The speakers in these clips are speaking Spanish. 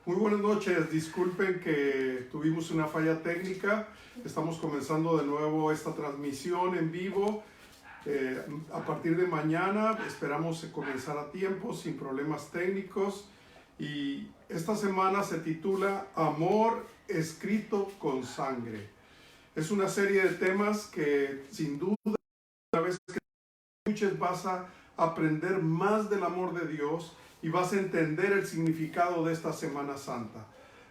Muy buenas noches, disculpen que tuvimos una falla técnica, estamos comenzando de nuevo esta transmisión en vivo. A partir de mañana esperamos comenzar a tiempo, sin problemas técnicos, y esta semana se titula Amor escrito con sangre. Es una serie de temas que sin duda una vez que escuches vas a aprender más del amor de Dios y vas a entender el significado de esta Semana Santa.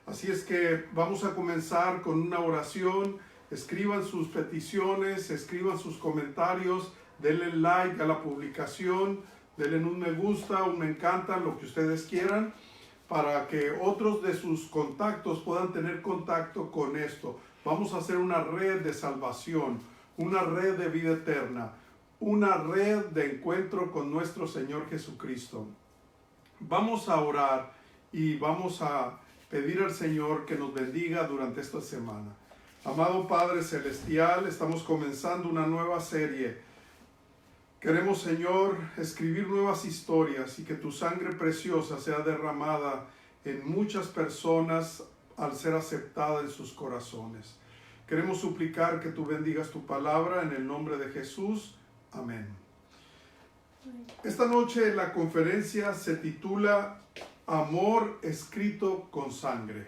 Así es que vamos a comenzar con una oración. Escriban sus peticiones, escriban sus comentarios, denle like a la publicación, denle un me gusta, un me encanta, lo que ustedes quieran, para que otros de sus contactos puedan tener contacto con esto. Vamos a hacer una red de salvación, una red de vida eterna, una red de encuentro con nuestro Señor Jesucristo. Vamos a orar y vamos a pedir al Señor que nos bendiga durante esta semana. Amado Padre Celestial, estamos comenzando una nueva serie. Queremos, Señor, escribir nuevas historias y que tu sangre preciosa sea derramada en muchas personas al ser aceptada en sus corazones. Queremos suplicar que tú bendigas tu palabra en el nombre de Jesús. Amén. Esta noche la conferencia se titula Amor escrito con sangre.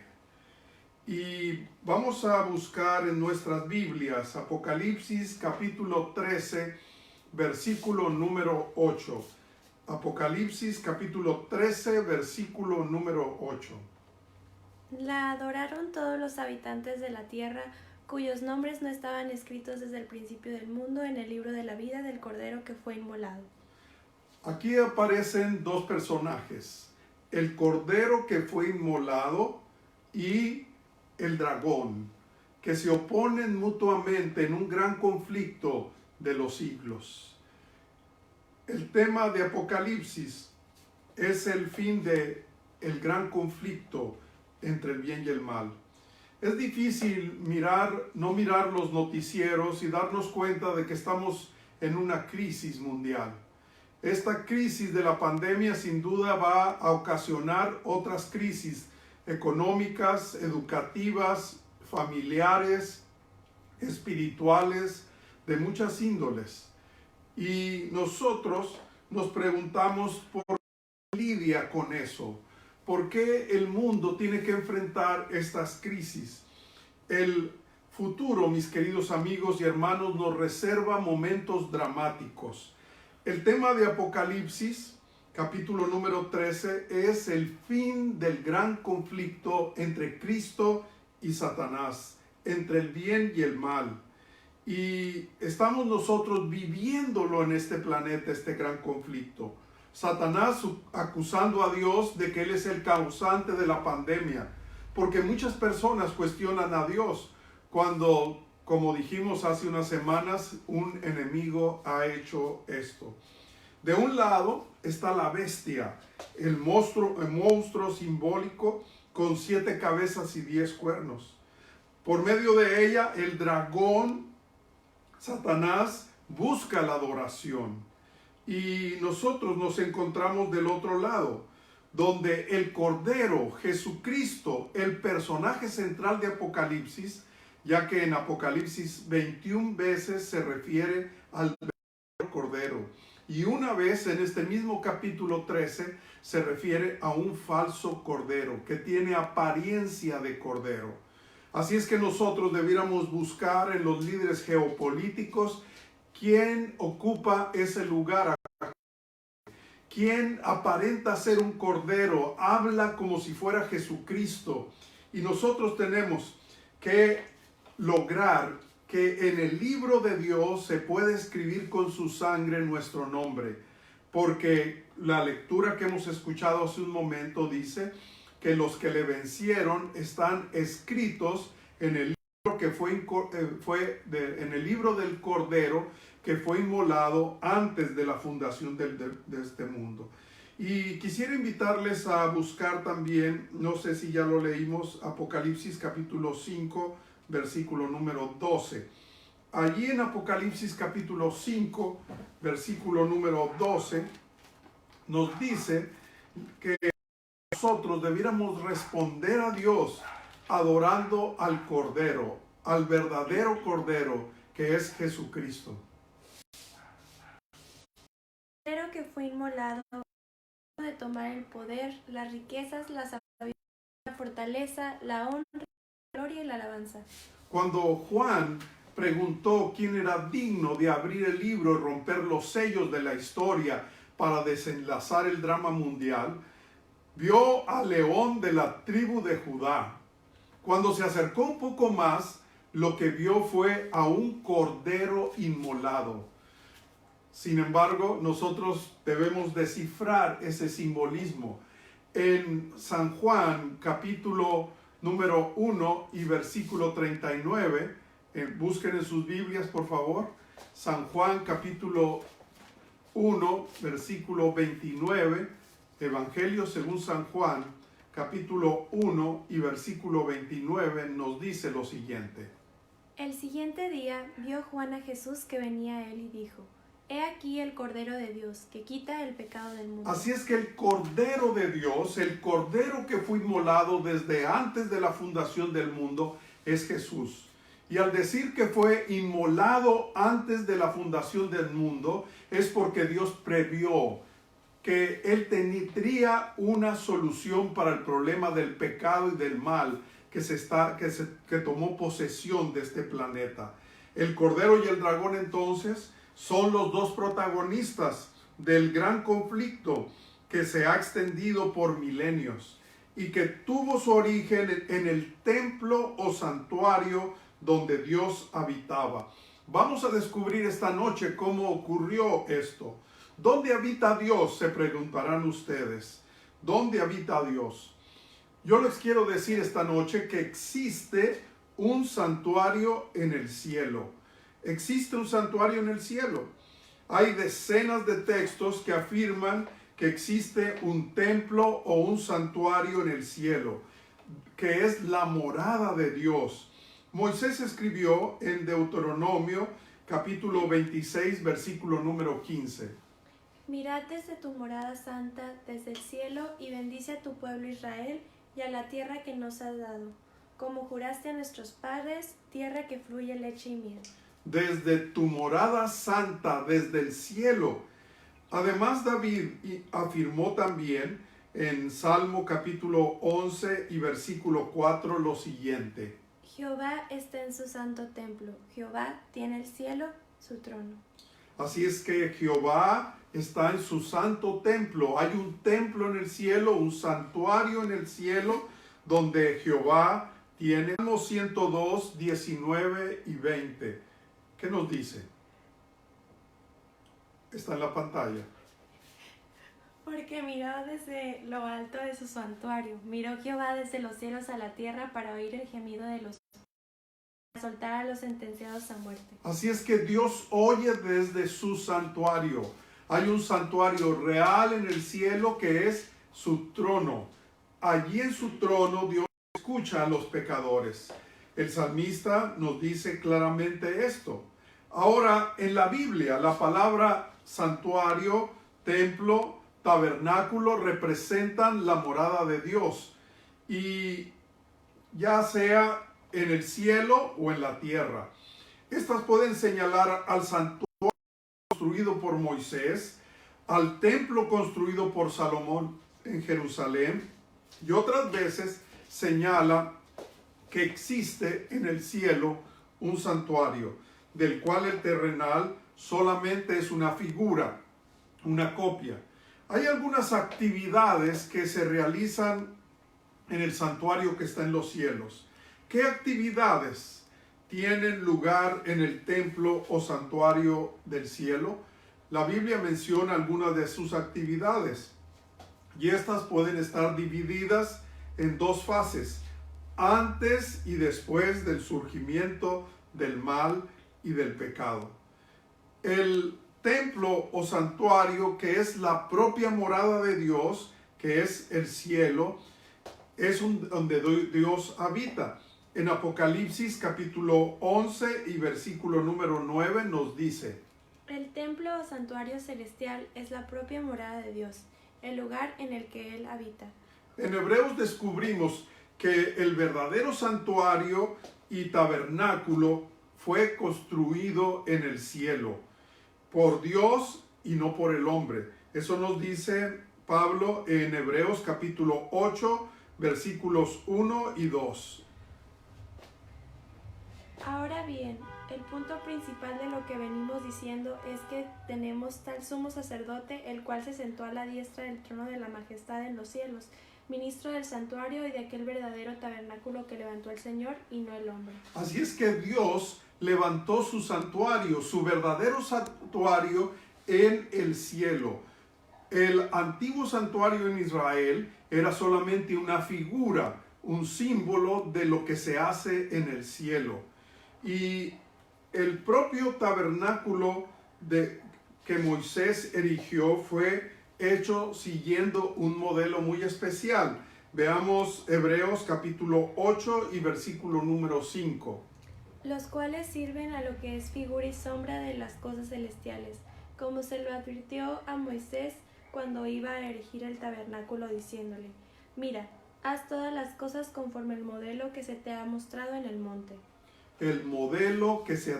Y vamos a buscar en nuestras Biblias Apocalipsis capítulo 13, versículo número 8. Apocalipsis capítulo 13, versículo número 8. La adoraron todos los habitantes de la tierra, cuyos nombres no estaban escritos desde el principio del mundo en el libro de la vida del Cordero que fue inmolado. Aquí aparecen dos personajes, el Cordero que fue inmolado y el dragón, que se oponen mutuamente en un gran conflicto de los siglos. El tema de Apocalipsis es el fin de el gran conflicto entre el bien y el mal. Es difícil no mirar los noticieros y darnos cuenta de que estamos en una crisis mundial. Esta crisis de la pandemia sin duda va a ocasionar otras crisis económicas, educativas, familiares, espirituales, de muchas índoles. Y nosotros nos preguntamos por qué lidia con eso. ¿Por qué el mundo tiene que enfrentar estas crisis? El futuro, mis queridos amigos y hermanos, nos reserva momentos dramáticos. El tema de Apocalipsis, capítulo número 13, es el fin del gran conflicto entre Cristo y Satanás, entre el bien y el mal. Y estamos nosotros viviéndolo en este planeta, este gran conflicto. Satanás acusando a Dios de que Él es el causante de la pandemia, porque muchas personas cuestionan a Dios cuando, como dijimos hace unas semanas, un enemigo ha hecho esto. De un lado está la bestia, el monstruo simbólico con 7 cabezas y 10 cuernos. Por medio de ella, el dragón, Satanás, busca la adoración. Y nosotros nos encontramos del otro lado, donde el Cordero, Jesucristo, el personaje central de Apocalipsis, ya que en Apocalipsis 21 veces se refiere al Cordero. Y una vez en este mismo capítulo 13 se refiere a un falso cordero que tiene apariencia de cordero. Así es que nosotros debiéramos buscar en los líderes geopolíticos quién ocupa ese lugar, quién aparenta ser un cordero, habla como si fuera Jesucristo. Y nosotros tenemos que lograr que en el libro de Dios se puede escribir con su sangre nuestro nombre, porque la lectura que hemos escuchado hace un momento dice que los que le vencieron están escritos en el libro que en el libro del Cordero que fue inmolado antes de la fundación de este mundo. Y quisiera invitarles a buscar también, no sé si ya lo leímos, Apocalipsis capítulo 5, versículo número 12. Allí en Apocalipsis capítulo 5, versículo número 12, nos dice que nosotros debiéramos responder a Dios adorando al Cordero, al verdadero Cordero que es Jesucristo. El Cordero que fue inmolado de tomar el poder, las riquezas, la sabiduría, la fortaleza, la honra, la gloria y la alabanza. Cuando Juan preguntó quién era digno de abrir el libro y romper los sellos de la historia para desenlazar el drama mundial, vio al león de la tribu de Judá. Cuando se acercó un poco más, lo que vio fue a un cordero inmolado. Sin embargo, nosotros debemos descifrar ese simbolismo. En San Juan, capítulo número 1 y versículo 39, busquen en sus Biblias, por favor. San Juan, capítulo 1, versículo 29, Evangelio según San Juan, capítulo 1 y versículo 29, nos dice lo siguiente. El siguiente día vio Juan a Jesús que venía a él y dijo: He aquí el Cordero de Dios, que quita el pecado del mundo. Así es que el Cordero de Dios, el Cordero que fue inmolado desde antes de la fundación del mundo, es Jesús. Y al decir que fue inmolado antes de la fundación del mundo, es porque Dios previó que Él tendría una solución para el problema del pecado y del mal que tomó posesión de este planeta. El Cordero y el dragón entonces son los dos protagonistas del gran conflicto que se ha extendido por milenios y que tuvo su origen en el templo o santuario donde Dios habitaba. Vamos a descubrir esta noche cómo ocurrió esto. ¿Dónde habita Dios?, se preguntarán ustedes. ¿Dónde habita Dios? Yo les quiero decir esta noche que existe un santuario en el cielo. Existe un santuario en el cielo. Hay decenas de textos que afirman que existe un templo o un santuario en el cielo, que es la morada de Dios. Moisés escribió en Deuteronomio capítulo 26, versículo número 15. Mirad desde tu morada santa, desde el cielo, y bendice a tu pueblo Israel y a la tierra que nos has dado, como juraste a nuestros padres, tierra que fluye leche y miel. Desde tu morada santa, desde el cielo. Además, David afirmó también en Salmo capítulo 11 y versículo 4 lo siguiente. Jehová está en su santo templo, Jehová tiene el cielo su trono. Así es que Jehová está en su santo templo. Hay un templo en el cielo, un santuario en el cielo, donde Jehová tiene. Salmo 102, 19 y 20. ¿Qué nos dice? Está en la pantalla. Porque miró desde lo alto de su santuario, miró Jehová desde los cielos a la tierra para oír el gemido de los para soltar a los sentenciados a muerte. Así es que Dios oye desde su santuario. Hay un santuario real en el cielo que es su trono. Allí en su trono Dios escucha a los pecadores. El salmista nos dice claramente esto. Ahora, en la Biblia, la palabra santuario, templo, tabernáculo representan la morada de Dios, y ya sea en el cielo o en la tierra. Estas pueden señalar al santuario construido por Moisés, al templo construido por Salomón en Jerusalén, y otras veces señala que existe en el cielo un santuario, del cual el terrenal solamente es una figura, una copia. Hay algunas actividades que se realizan en el santuario que está en los cielos. ¿Qué actividades tienen lugar en el templo o santuario del cielo? La Biblia menciona algunas de sus actividades, y estas pueden estar divididas en dos fases: antes y después del surgimiento del mal y del pecado. El templo o santuario, que es la propia morada de Dios, que es el cielo, es donde Dios habita. En Apocalipsis capítulo 11 y versículo número 9 nos dice: El templo o santuario celestial es la propia morada de Dios, el lugar en el que Él habita. En Hebreos descubrimos que el verdadero santuario y tabernáculo fue construido en el cielo por Dios y no por el hombre. Eso nos dice Pablo en Hebreos capítulo 8, versículos 1 y 2. Ahora bien, el punto principal de lo que venimos diciendo es que tenemos tal sumo sacerdote, el cual se sentó a la diestra del trono de la majestad en los cielos, ministro del santuario y de aquel verdadero tabernáculo que levantó el Señor y no el hombre. Así es que Dios levantó su santuario, su verdadero santuario en el cielo. El antiguo santuario en Israel era solamente una figura, un símbolo de lo que se hace en el cielo. Y el propio tabernáculo que Moisés erigió fue hecho siguiendo un modelo muy especial. Veamos Hebreos capítulo 8 y versículo número 5. Los cuales sirven a lo que es figura y sombra de las cosas celestiales, como se lo advirtió a Moisés cuando iba a erigir el tabernáculo, diciéndole: Mira, haz todas las cosas conforme el modelo que se te ha mostrado en el monte. El modelo que se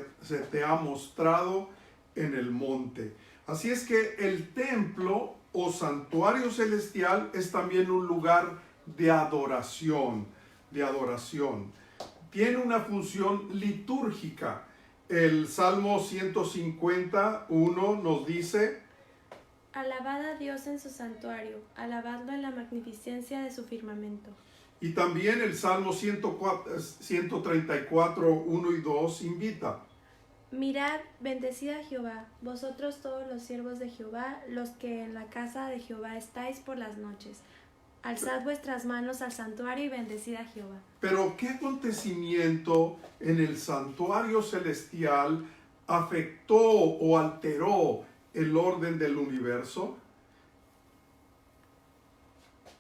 te ha mostrado en el monte. Así es que el templo o santuario celestial es también un lugar de adoración, Tiene una función litúrgica. El Salmo 151 nos dice: Alabad a Dios en su santuario, alabadlo en la magnificencia de su firmamento. Y también el Salmo 134, 1 y 2 invita: Mirad, bendecid a Jehová, vosotros todos los siervos de Jehová, los que en la casa de Jehová estáis por las noches. Alzad vuestras manos al santuario y bendecid a Jehová. Pero ¿qué acontecimiento en el santuario celestial afectó o alteró el orden del universo?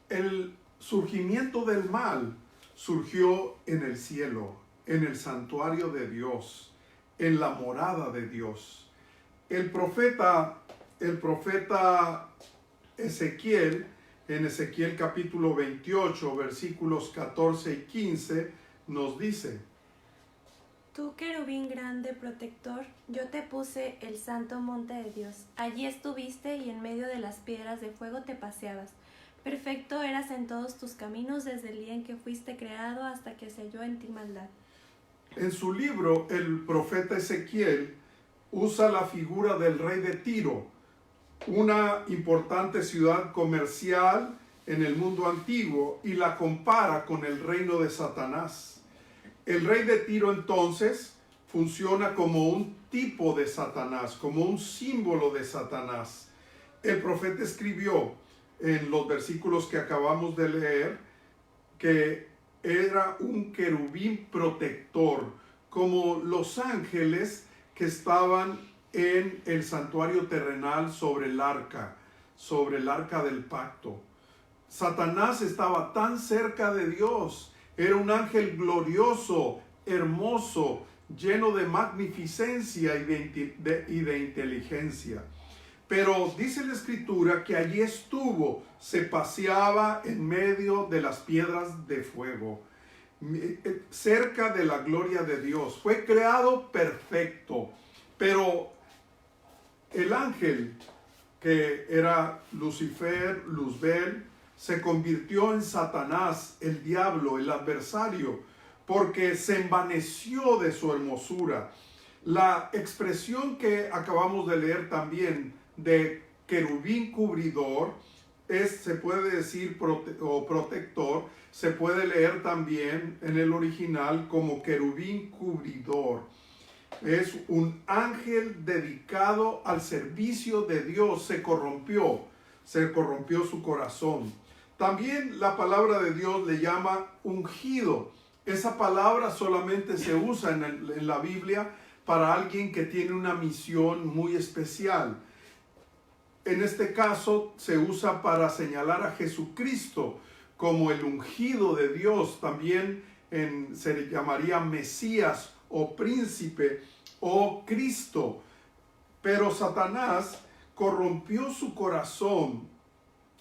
El surgimiento del mal surgió en el cielo, en el santuario de Dios, en la morada de Dios. El profeta Ezequiel, en Ezequiel capítulo 28, versículos 14 y 15, nos dice: Tú, querubín grande protector, yo te puse el santo monte de Dios. Allí estuviste y en medio de las piedras de fuego te paseabas. Perfecto eras en todos tus caminos desde el día en que fuiste creado hasta que se halló en ti maldad. En su libro, el profeta Ezequiel usa la figura del rey de Tiro, una importante ciudad comercial en el mundo antiguo, y la compara con el reino de Satanás. El rey de Tiro entonces funciona como un tipo de Satanás, como un símbolo de Satanás. El profeta escribió en los versículos que acabamos de leer que era un querubín protector, como los ángeles que estaban en el santuario terrenal sobre el arca del pacto. Satanás estaba tan cerca de Dios, era un ángel glorioso, hermoso, lleno de magnificencia y de inteligencia. Pero dice la Escritura que allí estuvo, se paseaba en medio de las piedras de fuego, cerca de la gloria de Dios. Fue creado perfecto, pero el ángel, que era Lucifer, Luzbel, se convirtió en Satanás, el diablo, el adversario, porque se envaneció de su hermosura. La expresión que acabamos de leer también de querubín cubridor se puede decir protector, se puede leer también en el original como querubín cubridor. Es un ángel dedicado al servicio de Dios. Se corrompió su corazón. También la palabra de Dios le llama ungido. Esa palabra solamente se usa en la Biblia para alguien que tiene una misión muy especial. En este caso se usa para señalar a Jesucristo como el ungido de Dios. También se le llamaría Mesías o príncipe o Cristo. Pero Satanás corrompió su corazón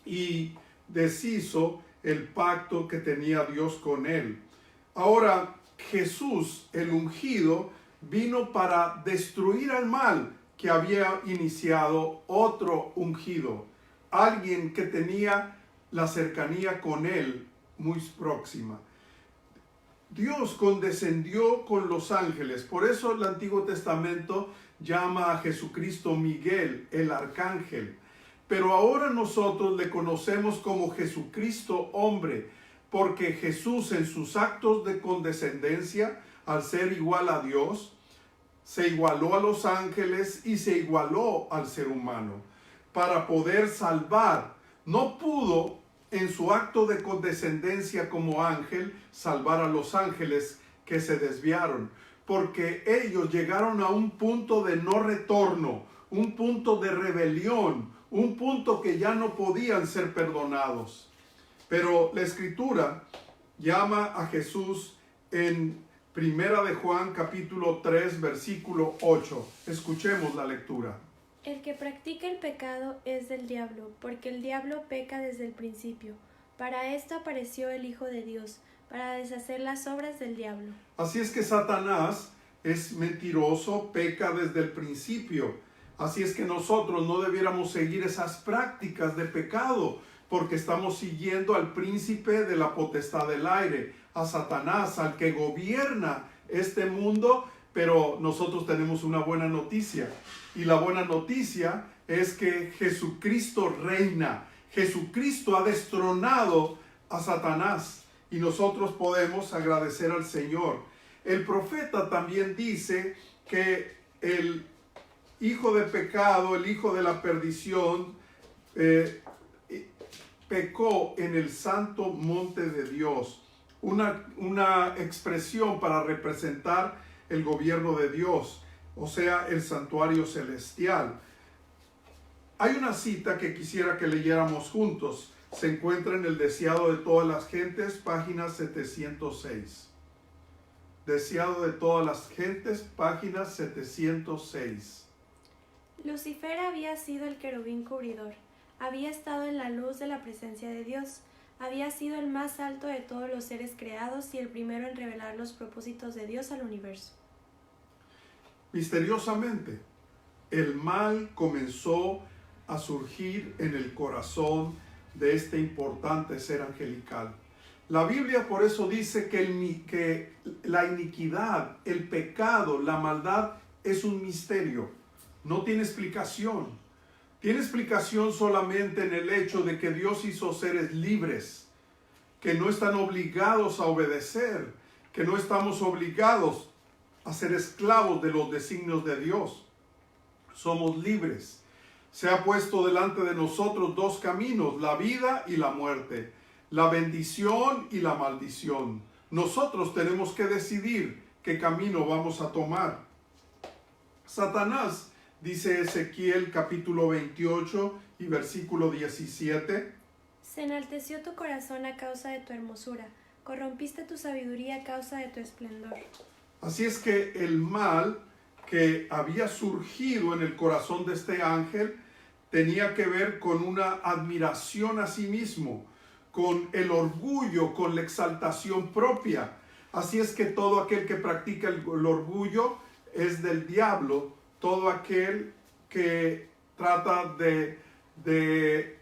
y deshizo el pacto que tenía Dios con él. Ahora, Jesús, el ungido, vino para destruir al mal que había iniciado otro ungido, alguien que tenía la cercanía con él muy próxima. Dios condescendió con los ángeles, por eso el Antiguo Testamento llama a Jesucristo Miguel, el arcángel. Pero ahora nosotros le conocemos como Jesucristo hombre, porque Jesús en sus actos de condescendencia, al ser igual a Dios, se igualó a los ángeles y se igualó al ser humano para poder salvar. No pudo en su acto de condescendencia como ángel salvar a los ángeles que se desviaron, porque ellos llegaron a un punto de no retorno, un punto de rebelión, un punto que ya no podían ser perdonados. Pero la Escritura llama a Jesús en Primera de Juan capítulo 3 versículo 8. Escuchemos la lectura. El que practica el pecado es del diablo, porque el diablo peca desde el principio. Para esto apareció el Hijo de Dios, para deshacer las obras del diablo. Así es que Satanás es mentiroso, peca desde el principio. Así es que nosotros no debiéramos seguir esas prácticas de pecado, porque estamos siguiendo al príncipe de la potestad del aire, a Satanás, al que gobierna este mundo. Pero nosotros tenemos una buena noticia, y la buena noticia es que Jesucristo reina. Jesucristo ha destronado a Satanás y nosotros podemos agradecer al Señor. El profeta también dice que el hijo de pecado, el hijo de la perdición, pecó en el santo monte de Dios. Una expresión para representar el gobierno de Dios, o sea, el santuario celestial. Hay una cita que quisiera que leyéramos juntos. Se encuentra en el Deseado de todas las gentes, página 706. Deseado de todas las gentes, página 706. Lucifer había sido el querubín cubridor. Había estado en la luz de la presencia de Dios. Había sido el más alto de todos los seres creados y el primero en revelar los propósitos de Dios al universo. Misteriosamente, el mal comenzó a surgir en el corazón de este importante ser angelical. La Biblia por eso dice que la iniquidad, el pecado, la maldad es un misterio. No tiene explicación. Tiene explicación solamente en el hecho de que Dios hizo seres libres, que no están obligados a obedecer, que no estamos obligados a ser esclavos de los designios de Dios. Somos libres. Se ha puesto delante de nosotros dos caminos, la vida y la muerte, la bendición y la maldición. Nosotros tenemos que decidir qué camino vamos a tomar. Satanás, dice Ezequiel capítulo 28 y versículo 17. Se enalteció tu corazón a causa de tu hermosura, corrompiste tu sabiduría a causa de tu esplendor. Así es que el mal que había surgido en el corazón de este ángel tenía que ver con una admiración a sí mismo, con el orgullo, con la exaltación propia. Así es que todo aquel que practica el orgullo es del diablo. Todo aquel que trata de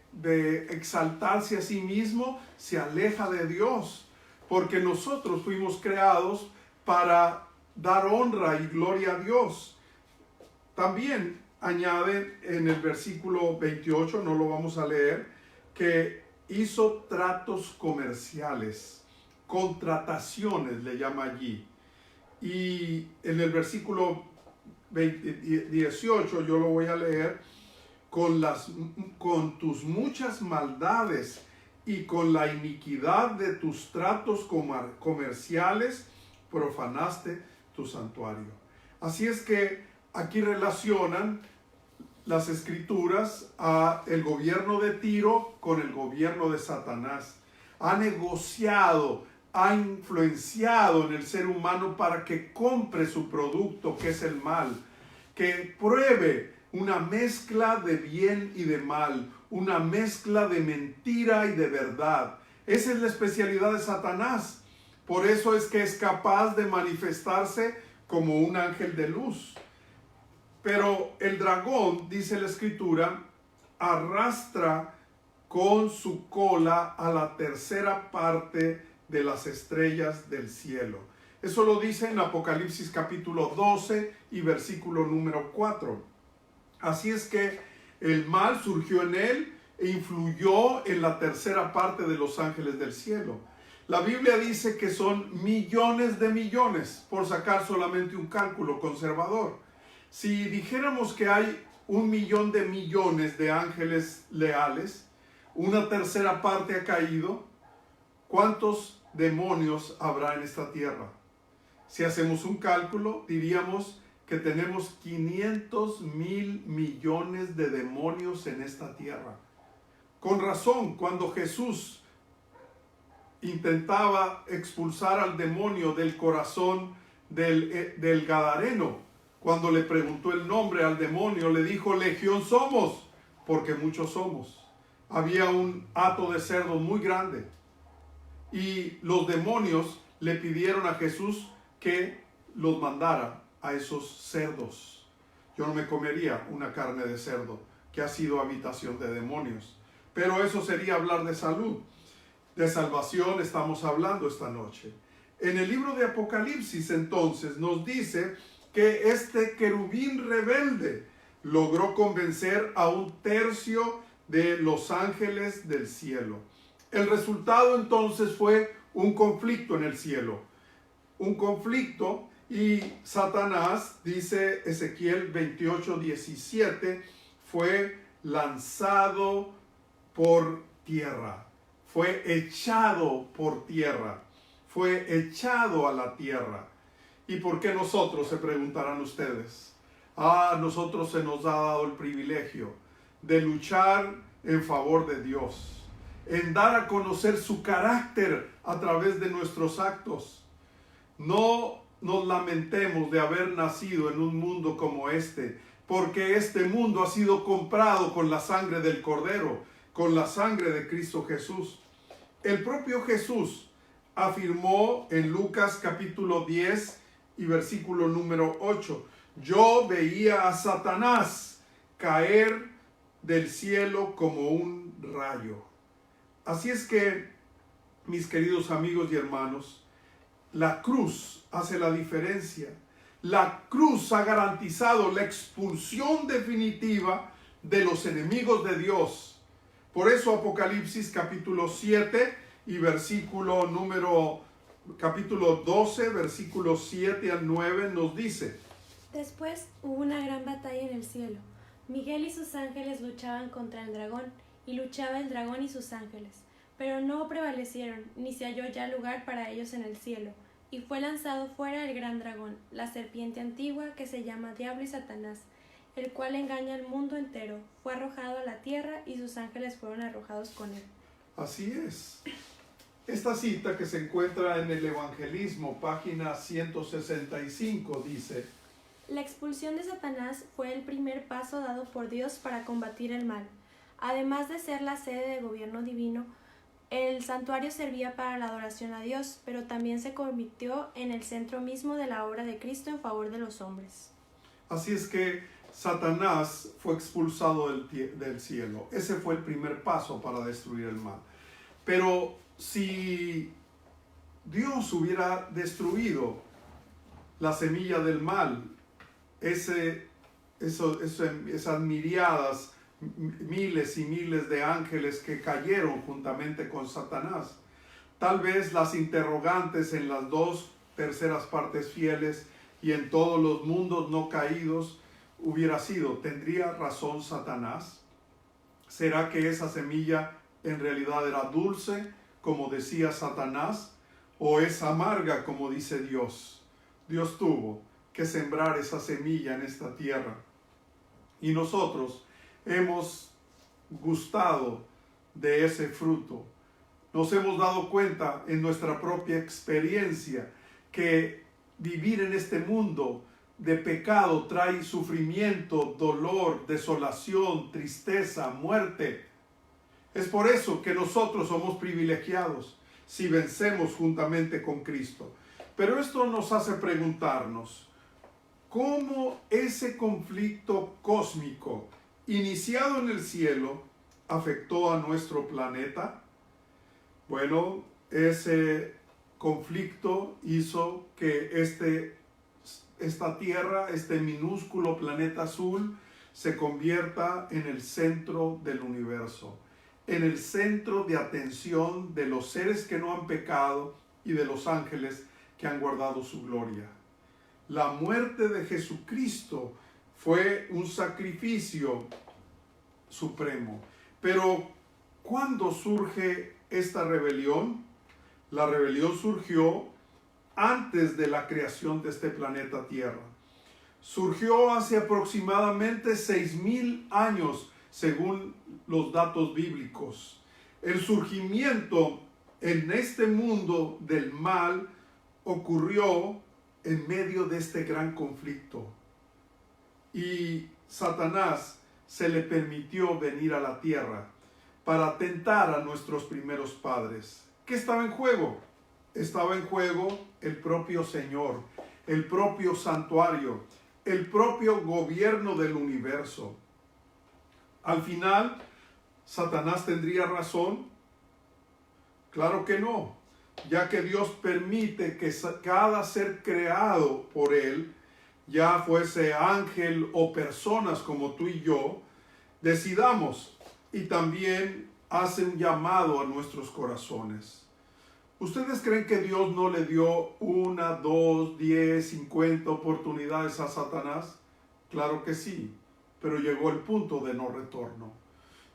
exaltarse a sí mismo se aleja de Dios, porque nosotros fuimos creados para dar honra y gloria a Dios. También añade en el versículo 28, no lo vamos a leer, que hizo tratos comerciales, contrataciones le llama allí. Y en el versículo 18 yo lo voy a leer: con tus muchas maldades y con la iniquidad de tus tratos comerciales profanaste tu santuario. Así es que aquí relacionan las escrituras a el gobierno de Tiro con el gobierno de Satanás. Ha negociado, ha influenciado en el ser humano para que compre su producto, que es el mal, que pruebe una mezcla de bien y de mal, una mezcla de mentira y de verdad. Esa es la especialidad de Satanás. Por eso es que es capaz de manifestarse como un ángel de luz. Pero el dragón, dice la Escritura, arrastra con su cola a la tercera parte de las estrellas del cielo. Eso lo dice en Apocalipsis capítulo 12 y versículo número 4. Así es que el mal surgió en él e influyó en la tercera parte de los ángeles del cielo. La Biblia dice que son millones de millones, por sacar solamente un cálculo conservador. Si dijéramos que hay 1.000.000 de millones de ángeles leales, una tercera parte ha caído, ¿cuántos demonios habrá en esta tierra? Si hacemos un cálculo, diríamos que tenemos 500.000 millones de demonios en esta tierra. Con razón, cuando Jesús intentaba expulsar al demonio del corazón del Gadareno, cuando le preguntó el nombre al demonio, le dijo: Legión somos, porque muchos somos. Había un hato de cerdos muy grande y los demonios le pidieron a Jesús que los mandara a esos cerdos. Yo no me comería una carne de cerdo que ha sido habitación de demonios, pero eso sería hablar de salud. De salvación estamos hablando esta noche. En el libro de Apocalipsis entonces nos dice que este querubín rebelde logró convencer a 1/3 de los ángeles del cielo. El resultado entonces fue un conflicto en el cielo. Un conflicto, y Satanás, dice Ezequiel 28:17, fue lanzado por tierra. Fue echado por tierra. Fue echado a la tierra. ¿Y por qué nosotros?, se preguntarán ustedes. Nosotros se nos ha dado el privilegio de luchar en favor de Dios, en dar a conocer su carácter a través de nuestros actos. No nos lamentemos de haber nacido en un mundo como este, porque este mundo ha sido comprado con la sangre del Cordero, con la sangre de Cristo Jesús. El propio Jesús afirmó en Lucas capítulo 10 y versículo número 8: yo veía a Satanás caer del cielo como un rayo. Así es que, mis queridos amigos y hermanos, la cruz hace la diferencia. La cruz ha garantizado la expulsión definitiva de los enemigos de Dios. Por eso Apocalipsis capítulo 7 y capítulo 12, versículos 7 al 9 nos dice: Después hubo una gran batalla en el cielo. Miguel y sus ángeles luchaban contra el dragón, y luchaba el dragón y sus ángeles, pero no prevalecieron, ni se halló ya lugar para ellos en el cielo. Y fue lanzado fuera el gran dragón, la serpiente antigua, que se llama Diablo y Satanás, el cual engaña al mundo entero. Fue arrojado a la tierra, y sus ángeles fueron arrojados con él. Así es. Esta cita, que se encuentra en el Evangelismo, página 165, dice: La expulsión de Satanás fue el primer paso dado por Dios para combatir el mal. Además de ser la sede de gobierno divino, el santuario servía para la adoración a Dios, pero también se convirtió en el centro mismo de la obra de Cristo en favor de los hombres. Así es que Satanás fue expulsado del cielo. Ese fue el primer paso para destruir el mal. Pero si Dios hubiera destruido la semilla del mal, esas miriadas, miles y miles de ángeles que cayeron juntamente con Satanás, tal vez las interrogantes en las 2/3 partes fieles y en todos los mundos no caídos hubiera sido: ¿tendría razón Satanás? ¿Será que esa semilla en realidad era dulce, como decía Satanás, o es amarga, como dice Dios? Dios tuvo que sembrar esa semilla en esta tierra, y nosotros hemos gustado de ese fruto. Nos hemos dado cuenta en nuestra propia experiencia que vivir en este mundo de pecado trae sufrimiento, dolor, desolación, tristeza, muerte. Es por eso que nosotros somos privilegiados si vencemos juntamente con Cristo. Pero esto nos hace preguntarnos, ¿cómo ese conflicto cósmico iniciado en el cielo afectó a nuestro planeta? Bueno, ese conflicto hizo que esta Tierra, este minúsculo planeta azul, se convierta en el centro del universo, en el centro de atención de los seres que no han pecado y de los ángeles que han guardado su gloria. La muerte de Jesucristo fue un sacrificio supremo. Pero, ¿cuándo surge esta rebelión? La rebelión surgió antes de la creación de este planeta Tierra. Surgió hace aproximadamente 6,000 años, según los datos bíblicos. El surgimiento en este mundo del mal ocurrió en medio de este gran conflicto. Y Satanás se le permitió venir a la tierra para tentar a nuestros primeros padres. ¿Qué estaba en juego? Estaba en juego el propio Señor, el propio santuario, el propio gobierno del universo. Al final, ¿Satanás tendría razón? Claro que no, ya que Dios permite que cada ser creado por Él, ya fuese ángel o personas como tú y yo, decidamos, y también hace un llamado a nuestros corazones. ¿Ustedes creen que Dios no le dio 1, 2, 10, 50 oportunidades a Satanás? Claro que sí, pero llegó el punto de no retorno.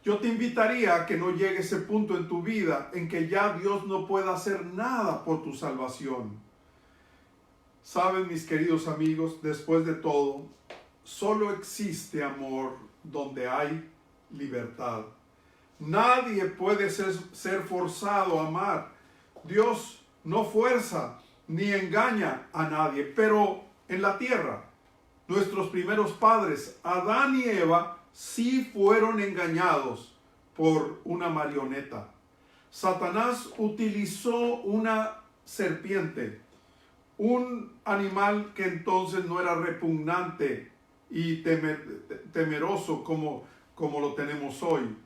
Yo te invitaría a que no llegue ese punto en tu vida en que ya Dios no pueda hacer nada por tu salvación. Saben, mis queridos amigos, después de todo, solo existe amor donde hay libertad. Nadie puede ser forzado a amar. Dios no fuerza ni engaña a nadie, pero en la tierra, nuestros primeros padres, Adán y Eva, sí fueron engañados por una marioneta. Satanás utilizó una serpiente, un animal que entonces no era repugnante y temeroso como lo tenemos hoy.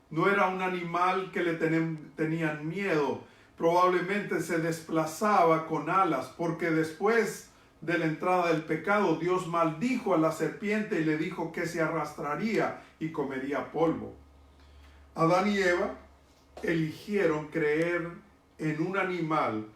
No era un animal que le tenían miedo. Probablemente se desplazaba con alas, porque después de la entrada del pecado, Dios maldijo a la serpiente y le dijo que se arrastraría y comería polvo. Adán y Eva eligieron creer en un animal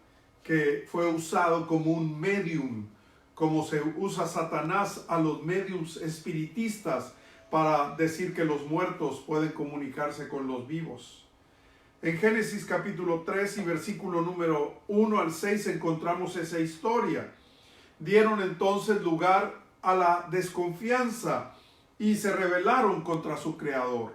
que fue usado como un medium, como se usa Satanás a los mediums espiritistas para decir que los muertos pueden comunicarse con los vivos. En Génesis capítulo 3 y versículo número 1 al 6 encontramos esa historia. Dieron entonces lugar a la desconfianza y se rebelaron contra su Creador.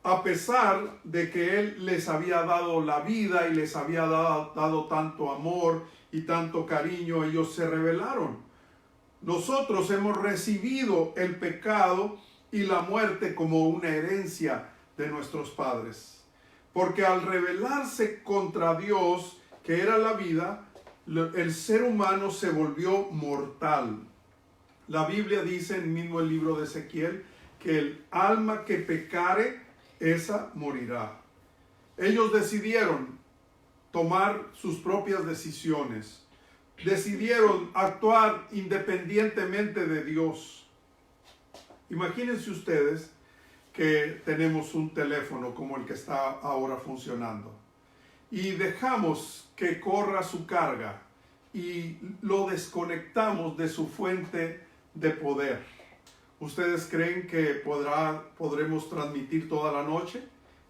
A pesar de que Él les había dado la vida y les había dado tanto amor y tanto cariño, ellos se rebelaron. Nosotros hemos recibido el pecado y la muerte como una herencia de nuestros padres. Porque al rebelarse contra Dios, que era la vida, el ser humano se volvió mortal. La Biblia dice en mismo el libro de Ezequiel que el alma que pecare, esa morirá. Ellos decidieron tomar sus propias decisiones. Decidieron actuar independientemente de Dios. Imagínense ustedes que tenemos un teléfono como el que está ahora funcionando y dejamos que corra su carga y lo desconectamos de su fuente de poder. ¿Ustedes creen que podremos transmitir toda la noche?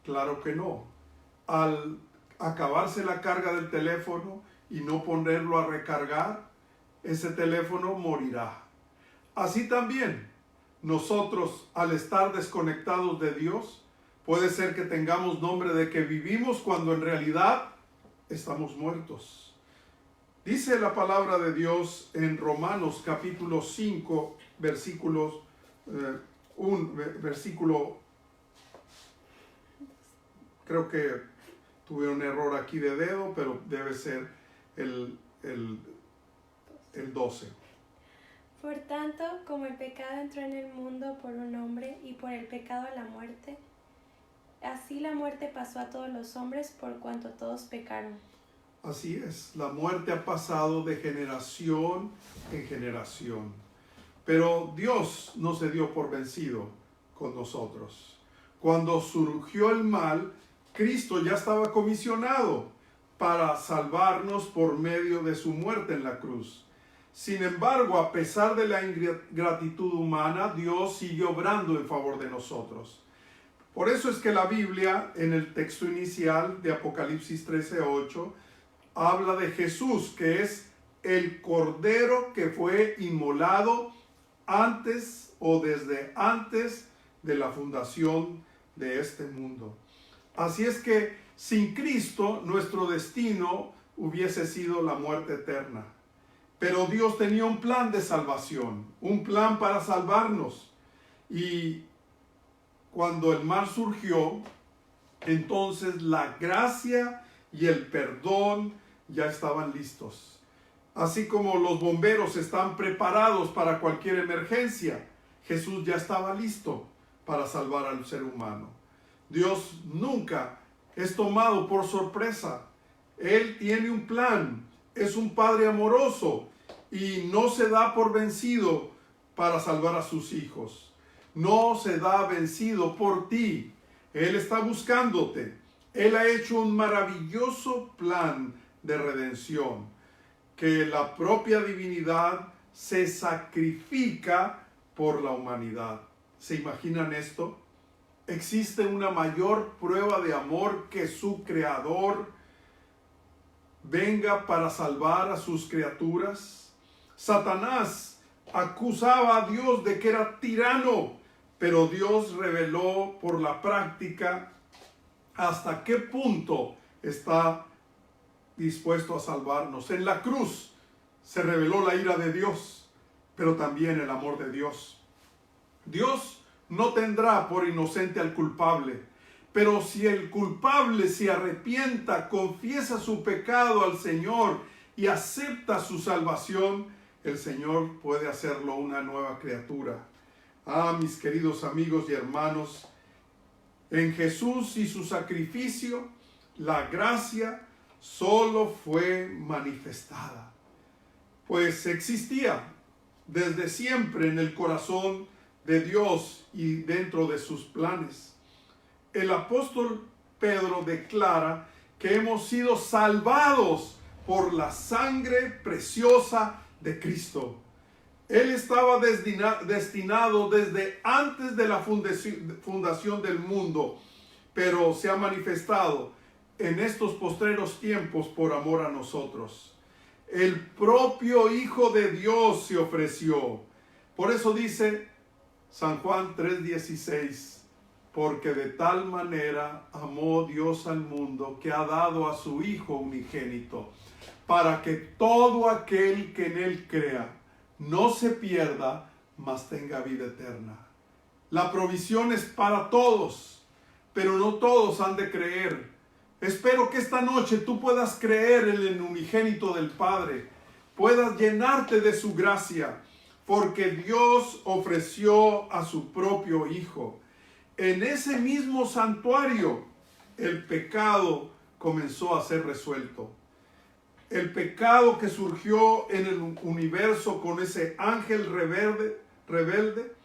Claro que no. Al acabarse la carga del teléfono y no ponerlo a recargar, ese teléfono morirá. Así también, nosotros, al estar desconectados de Dios, puede ser que tengamos nombre de que vivimos cuando en realidad estamos muertos. Dice la palabra de Dios en Romanos capítulo 5, Creo que tuve un error aquí de dedo, pero debe ser el 12. Por tanto, como el pecado entró en el mundo por un hombre y por el pecado la muerte, así la muerte pasó a todos los hombres por cuanto todos pecaron. Así es, la muerte ha pasado de generación en generación. Pero Dios no se dio por vencido con nosotros. Cuando surgió el mal, Cristo ya estaba comisionado para salvarnos por medio de su muerte en la cruz. Sin embargo, a pesar de la ingratitud humana, Dios siguió obrando en favor de nosotros. Por eso es que la Biblia, en el texto inicial de Apocalipsis 13:8, habla de Jesús, que es el Cordero que fue inmolado antes o desde antes de la fundación de este mundo. Así es que sin Cristo nuestro destino hubiese sido la muerte eterna. Pero Dios tenía un plan de salvación, un plan para salvarnos. Y cuando el mal surgió, entonces la gracia y el perdón ya estaban listos. Así como los bomberos están preparados para cualquier emergencia, Jesús ya estaba listo para salvar al ser humano. Dios nunca es tomado por sorpresa. Él tiene un plan, es un Padre amoroso y no se da por vencido para salvar a sus hijos. No se da vencido por ti. Él está buscándote. Él ha hecho un maravilloso plan de redención, que la propia divinidad se sacrifica por la humanidad. ¿Se imaginan esto? ¿Existe una mayor prueba de amor que su Creador venga para salvar a sus criaturas? Satanás acusaba a Dios de que era tirano, pero Dios reveló por la práctica hasta qué punto está dispuesto a salvarnos. En la cruz se reveló la ira de Dios, pero también el amor de Dios. Dios no tendrá por inocente al culpable, pero si el culpable se arrepienta, confiesa su pecado al Señor y acepta su salvación, el Señor puede hacerlo una nueva criatura. Ah, mis queridos amigos y hermanos, en Jesús y su sacrificio, la gracia solo fue manifestada, pues existía desde siempre en el corazón de Dios y dentro de sus planes. El apóstol Pedro declara que hemos sido salvados por la sangre preciosa de Cristo. Él estaba destinado desde antes de la fundación del mundo, pero se ha manifestado en estos postreros tiempos por amor a nosotros. El propio Hijo de Dios se ofreció. Por eso dice San Juan 3:16, porque de tal manera amó Dios al mundo que ha dado a su Hijo unigénito, para que todo aquel que en él crea no se pierda, mas tenga vida eterna. La provisión es para todos, pero no todos han de creer. Espero que esta noche tú puedas creer en el unigénito del Padre, puedas llenarte de su gracia, porque Dios ofreció a su propio Hijo. En ese mismo santuario, el pecado comenzó a ser resuelto. El pecado que surgió en el universo con ese ángel rebelde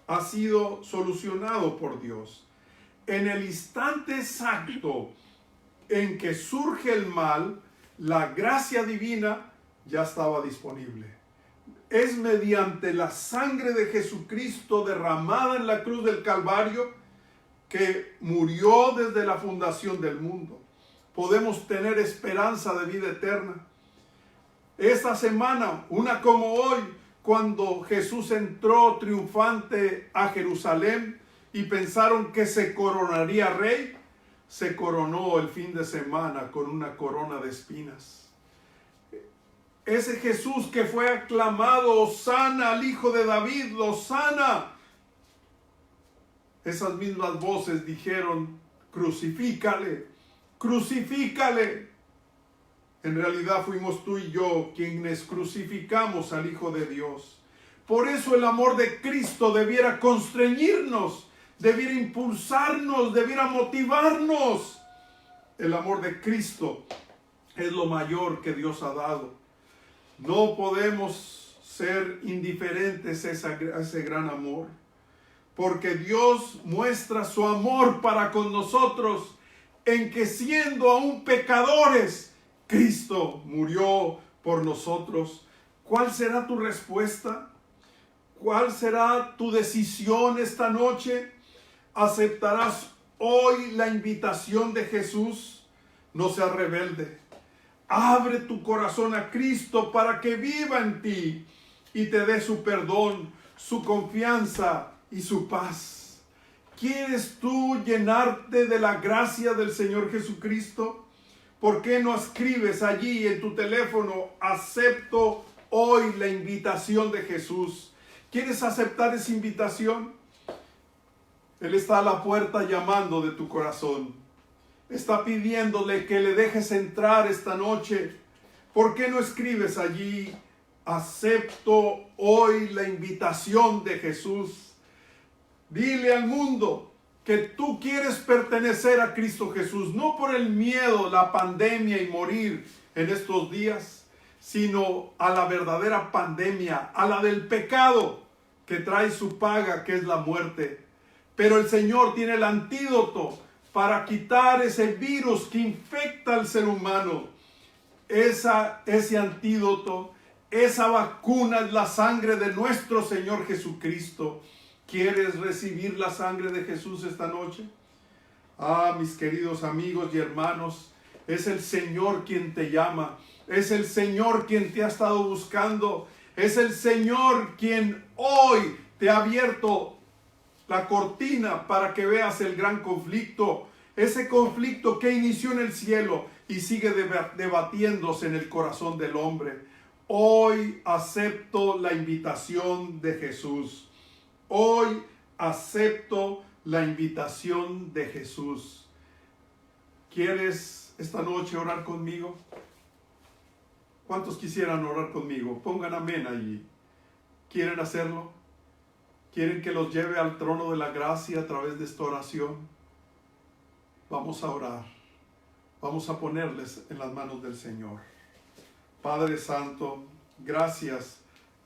ha sido solucionado por Dios. En el instante exacto en que surge el mal, la gracia divina ya estaba disponible. Es mediante la sangre de Jesucristo derramada en la cruz del Calvario, que murió desde la fundación del mundo, podemos tener esperanza de vida eterna. Esta semana, una como hoy, cuando Jesús entró triunfante a Jerusalén y pensaron que se coronaría rey, se coronó el fin de semana con una corona de espinas. Ese Jesús que fue aclamado, Hosana al Hijo de David, Hosana. Esas mismas voces dijeron crucifícale, crucifícale. En realidad fuimos tú y yo quienes crucificamos al Hijo de Dios. Por eso el amor de Cristo debiera constreñirnos, debiera impulsarnos, debiera motivarnos. El amor de Cristo es lo mayor que Dios ha dado. No podemos ser indiferentes a ese gran amor, porque Dios muestra su amor para con nosotros en que siendo aún pecadores, Cristo murió por nosotros. ¿Cuál será tu respuesta? ¿Cuál será tu decisión esta noche? ¿Aceptarás hoy la invitación de Jesús? No seas rebelde. Abre tu corazón a Cristo para que viva en ti y te dé su perdón, su confianza y su paz. ¿Quieres tú llenarte de la gracia del Señor Jesucristo? ¿Por qué no escribes allí en tu teléfono: acepto hoy la invitación de Jesús? ¿Quieres aceptar esa invitación? Él está a la puerta llamando de tu corazón. Está pidiéndole que le dejes entrar esta noche. ¿Por qué no escribes allí: acepto hoy la invitación de Jesús? Dile al mundo que tú quieres pertenecer a Cristo Jesús, no por el miedo, la pandemia y morir en estos días, sino a la verdadera pandemia, a la del pecado que trae su paga, que es la muerte. Pero el Señor tiene el antídoto para quitar ese virus que infecta al ser humano. Ese antídoto, esa vacuna es la sangre de nuestro Señor Jesucristo. ¿Quieres recibir la sangre de Jesús esta noche? Ah, mis queridos amigos y hermanos, es el Señor quien te llama. Es el Señor quien te ha estado buscando. Es el Señor quien hoy te ha abierto la cortina para que veas el gran conflicto. Ese conflicto que inició en el cielo y sigue debatiéndose en el corazón del hombre. Hoy acepto la invitación de Jesús. Hoy acepto la invitación de Jesús. ¿Quieres esta noche orar conmigo? ¿Cuántos quisieran orar conmigo? Pongan amén allí. ¿Quieren hacerlo? ¿Quieren que los lleve al trono de la gracia a través de esta oración? Vamos a orar. Vamos a ponerles en las manos del Señor. Padre Santo, gracias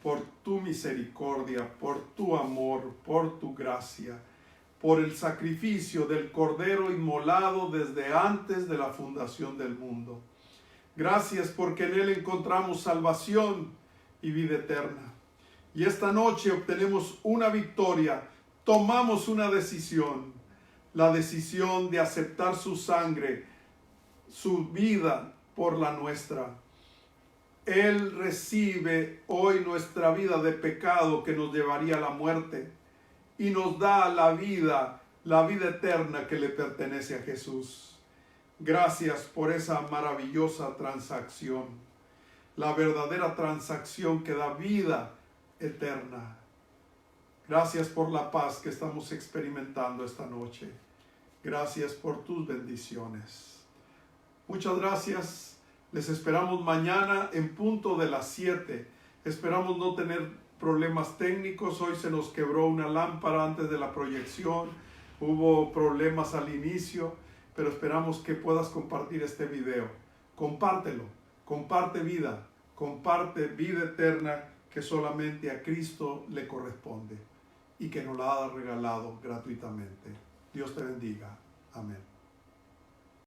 por tu misericordia, por tu amor, por tu gracia, por el sacrificio del Cordero inmolado desde antes de la fundación del mundo. Gracias porque en Él encontramos salvación y vida eterna. Y esta noche obtenemos una victoria, tomamos una decisión, la decisión de aceptar su sangre, su vida por la nuestra. Él recibe hoy nuestra vida de pecado que nos llevaría a la muerte y nos da la vida eterna que le pertenece a Jesús. Gracias por esa maravillosa transacción, la verdadera transacción que da vida eterna. Gracias por la paz que estamos experimentando esta noche. Gracias por tus bendiciones. Muchas gracias. Les esperamos mañana en punto de las 7. Esperamos no tener problemas técnicos. Hoy se nos quebró una lámpara antes de la proyección. Hubo problemas al inicio, pero esperamos que puedas compartir este video. Compártelo. Comparte vida eterna que solamente a Cristo le corresponde y que nos la ha regalado gratuitamente. Dios te bendiga. Amén.